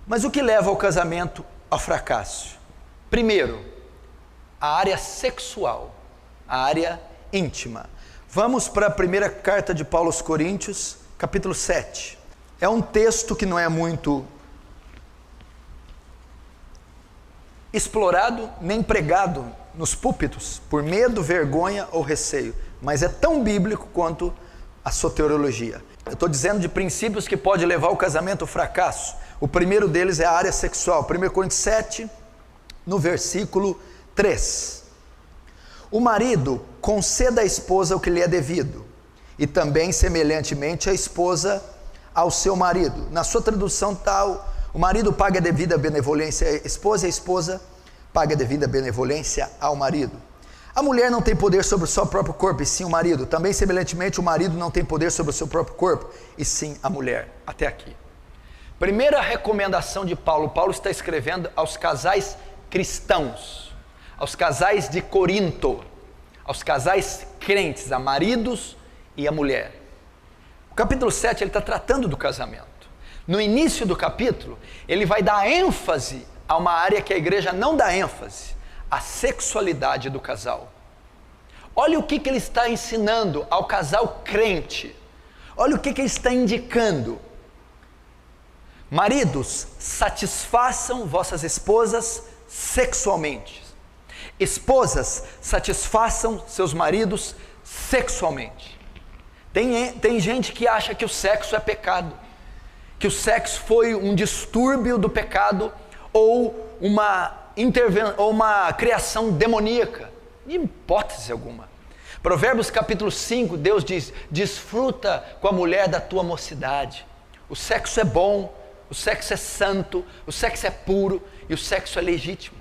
Mas o que leva ao casamento ao fracasso? Primeiro, a área sexual, a área íntima. Vamos para a primeira carta de Paulo aos Coríntios, capítulo 7. É um texto que não é muito explorado nem pregado nos púlpitos por medo, vergonha ou receio, mas é tão bíblico quanto a soteriologia. Eu estou dizendo de princípios que pode levar o casamento ao fracasso. O primeiro deles é a área sexual. 1 Coríntios 7, no versículo 3. O marido conceda à esposa o que lhe é devido, e também semelhantemente a esposa ao seu marido. Na sua tradução tal, o marido paga a devida benevolência à esposa, e a esposa paga a devida benevolência ao marido. A mulher não tem poder sobre o seu próprio corpo, e sim o marido. Também semelhantemente o marido não tem poder sobre o seu próprio corpo, e sim a mulher. Até aqui. Primeira recomendação de Paulo. Paulo está escrevendo aos casais cristãos, aos casais de Corinto, aos casais crentes, a maridos e a mulher. O capítulo 7 ele está tratando do casamento. No início do capítulo, ele vai dar ênfase a uma área que a igreja não dá ênfase, a sexualidade do casal. Olha o que ele está ensinando ao casal crente. Olha o que ele está indicando. Maridos, satisfaçam vossas esposas sexualmente. Esposas, satisfaçam seus maridos sexualmente. Tem gente que acha que o sexo é pecado, que o sexo foi um distúrbio do pecado ou uma criação demoníaca. De hipótese alguma. Provérbios capítulo 5, Deus diz: desfruta com a mulher da tua mocidade. O sexo é bom, o sexo é santo, o sexo é puro e o sexo é legítimo.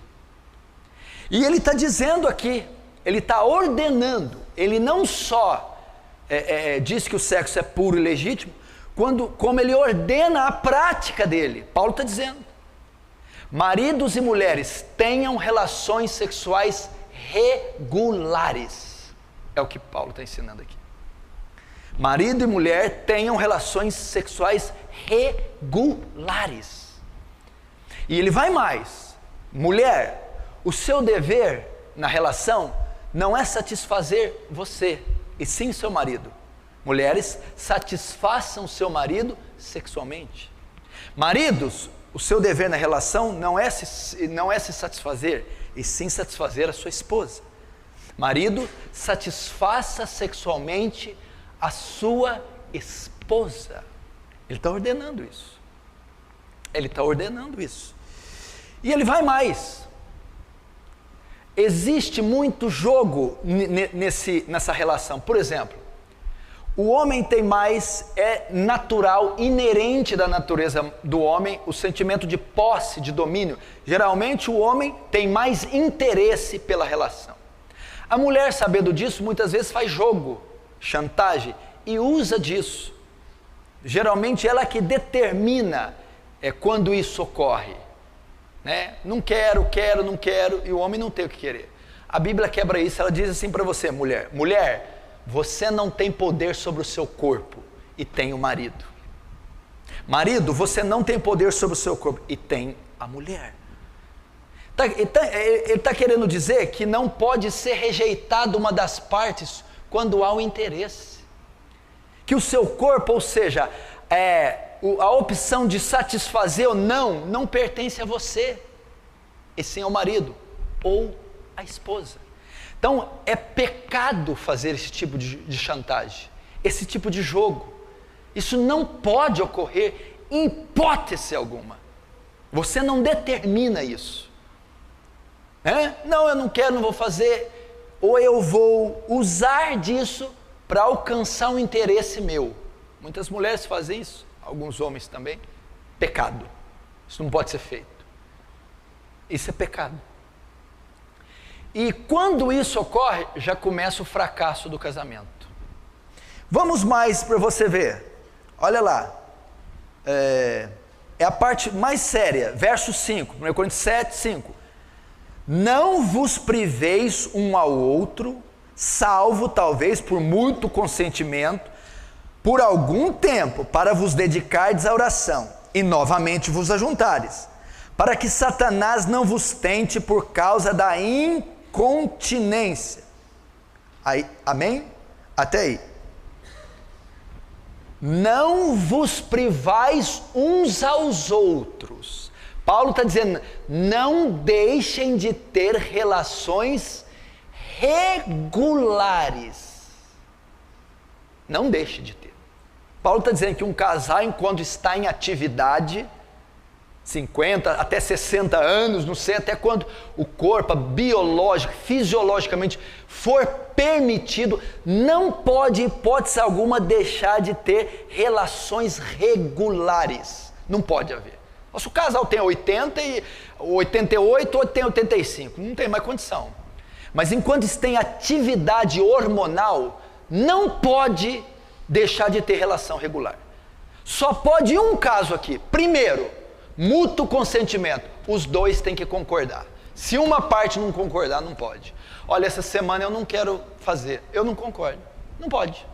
E ele está dizendo aqui, ele está ordenando, ele não só diz que o sexo é puro e legítimo, como ele ordena a prática dele. Paulo está dizendo: maridos e mulheres tenham relações sexuais regulares. É o que Paulo está ensinando aqui. Marido e mulher tenham relações sexuais regulares. E ele vai mais: mulher, o seu dever na relação não é satisfazer você, e sim seu marido. Mulheres, satisfaçam seu marido sexualmente. Maridos, o seu dever na relação não é se satisfazer, e sim satisfazer a sua esposa. Marido, satisfaça sexualmente a sua esposa. Ele está ordenando isso. Ele está ordenando isso. E ele vai mais. Existe muito jogo nessa relação. Por exemplo, o homem tem mais, é natural, inerente da natureza do homem, o sentimento de posse, de domínio. Geralmente o homem tem mais interesse pela relação. A mulher, sabendo disso, muitas vezes faz jogo, chantagem, e usa disso. Geralmente ela que determina quando isso ocorre. Né? Não quero, não quero, e o homem não tem o que querer. A Bíblia quebra isso, ela diz assim para você, mulher: mulher, você não tem poder sobre o seu corpo, e tem o marido. Marido, você não tem poder sobre o seu corpo, e tem a mulher. Ele está querendo dizer que não pode ser rejeitada uma das partes quando há um interesse. Que o seu corpo, ou seja, a opção de satisfazer ou não pertence a você, e sim ao marido ou à esposa. Então é pecado fazer esse tipo de chantagem, esse tipo de jogo. Isso não pode ocorrer em hipótese alguma. Você não determina isso. Não, eu não quero, não vou fazer, ou eu vou usar disso para alcançar um interesse meu. Muitas mulheres fazem isso, alguns homens também. Pecado. Isso não pode ser feito. Isso é pecado. E quando isso ocorre, já começa o fracasso do casamento. Vamos mais para você ver. Olha lá. É a parte mais séria. Verso 5, 1 Coríntios 7, 5. Não vos priveis um ao outro, salvo talvez por muito consentimento, por algum tempo, para vos dedicardes à oração, e novamente vos ajuntares, para que Satanás não vos tente por causa da incontinência. Aí, amém? Até aí. Não vos privais uns aos outros. Paulo está dizendo, não deixem de ter relações regulares. Não deixe de ter. Paulo está dizendo que um casal, enquanto está em atividade, 50 até 60 anos, não sei até quando o corpo biológico, fisiologicamente for permitido, não pode, hipótese alguma, deixar de ter relações regulares. Não pode haver. Se o casal tem 80 e 88 ou tem 85, não tem mais condição. Mas enquanto está em atividade hormonal, não pode deixar de ter relação regular. Só pode um caso aqui. Primeiro, mútuo consentimento. Os dois têm que concordar. Se uma parte não concordar, não pode. Olha, essa semana eu não quero fazer. Eu não concordo. Não pode.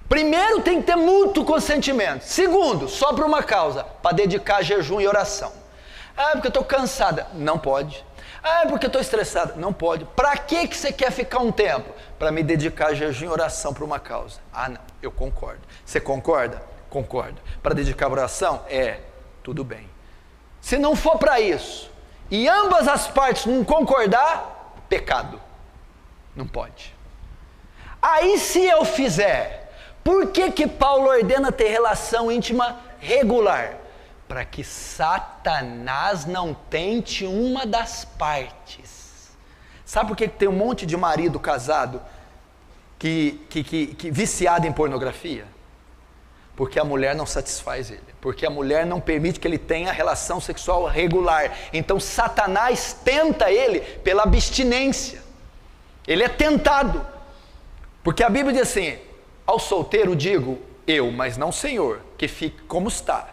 Primeiro, tem que ter mútuo consentimento. Segundo, só por uma causa, para dedicar jejum e oração. Ah, porque eu estou cansada. Não pode. Ah, porque eu estou estressada. Não pode. Para que você quer ficar um tempo? Para me dedicar a jejum e oração para uma causa. Ah, não, eu concordo. Você concorda? Concordo. Para dedicar a oração? Tudo bem. Se não for para isso, e ambas as partes não concordar, pecado. Não pode. Aí se eu fizer, por que Paulo ordena ter relação íntima regular? Para que Satanás não tente uma das partes. Sabe por que tem um monte de marido casado que viciado em pornografia? Porque a mulher não satisfaz ele. Porque a mulher não permite que ele tenha relação sexual regular. Então Satanás tenta ele pela abstinência. Ele é tentado. Porque a Bíblia diz assim, ao solteiro digo, eu, mas não Senhor, que fique como está.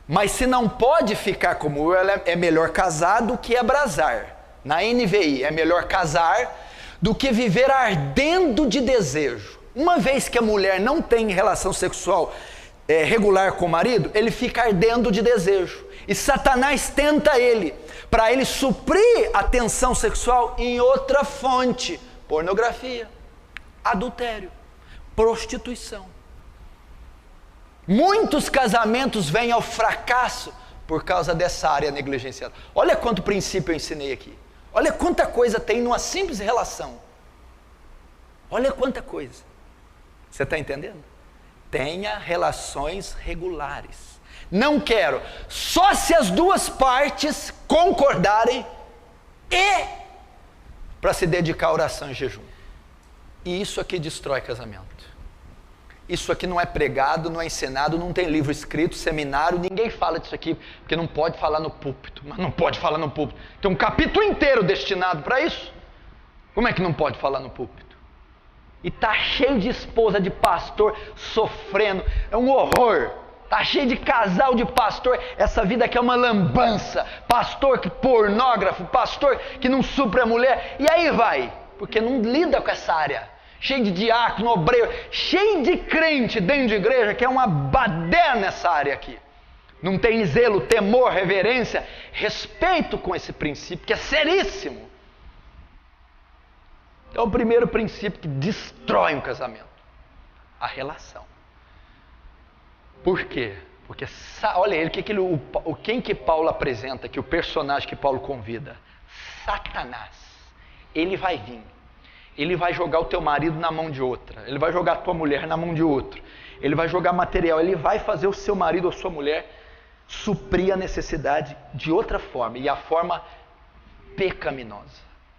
Mas se não pode ficar como eu, é melhor casar do que abrasar. Na NVI, é melhor casar do que viver ardendo de desejo. Uma vez que a mulher não tem relação sexual regular com o marido, ele fica ardendo de desejo. E Satanás tenta ele, para ele suprir a tensão sexual em outra fonte. Pornografia, adultério, prostituição. Muitos casamentos vêm ao fracasso por causa dessa área negligenciada. Olha quanto princípio eu ensinei aqui. Olha quanta coisa tem numa simples relação. Olha quanta coisa. Você está entendendo? Tenha relações regulares. Não quero. Só se as duas partes concordarem e para se dedicar à oração e jejum. E isso aqui destrói casamento. Isso aqui não é pregado, não é ensinado, não tem livro escrito, seminário, ninguém fala disso aqui, porque não pode falar no púlpito. Mas não pode falar no púlpito. Tem um capítulo inteiro destinado para isso. Como é que não pode falar no púlpito? E está cheio de esposa de pastor sofrendo, é um horror. Está cheio de casal de pastor, essa vida aqui é uma lambança. Pastor que pornógrafo, pastor que não supre a mulher, e aí vai, porque não lida com essa área. Cheio de diácono, obreiro, cheio de crente dentro de igreja, que é uma baderna nessa área aqui. Não tem zelo, temor, reverência, respeito com esse princípio, que é seríssimo. É o primeiro princípio que destrói um casamento. A relação. Por quê? Porque, olha ele, quem que Paulo apresenta aqui, o personagem que Paulo convida? Satanás. Ele vai vir. Ele vai jogar o teu marido na mão de outra. Ele vai jogar a tua mulher na mão de outro. Ele vai jogar material. Ele vai fazer o seu marido ou sua mulher suprir a necessidade de outra forma. E a forma pecaminosa.